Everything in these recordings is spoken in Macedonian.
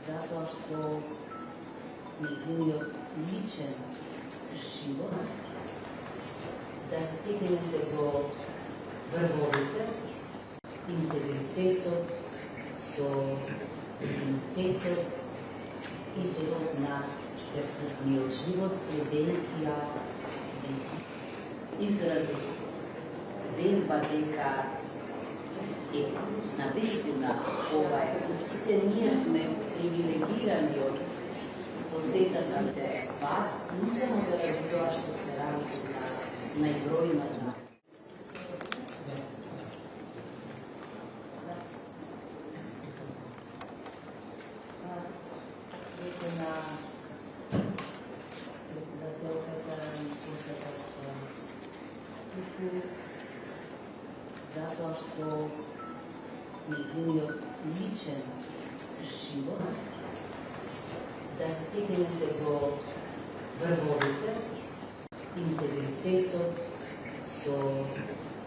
затоа што нејзиниот личен живот да стигнете до врвовите, интегритетот, со дигнитетот и со на црквениот живот, следејќи ја изразив верба дека на вистина сите ние сме привилегирани од посетата на вас, не само заради тоа што се работи за најбројната на председателката затоа што нејзиниот личен живот да стигнете до врвовите, интегритетот, со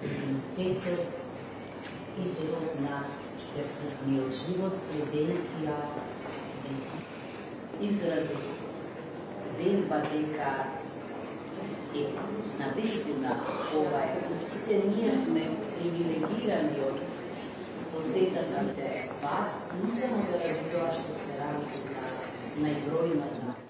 дигнитетот и со на црквениот живот, следејќи ја изразив верба дека на вистина сите ние сме привилегирани од посетата на вас, не само заради тоа што се работи за најбројната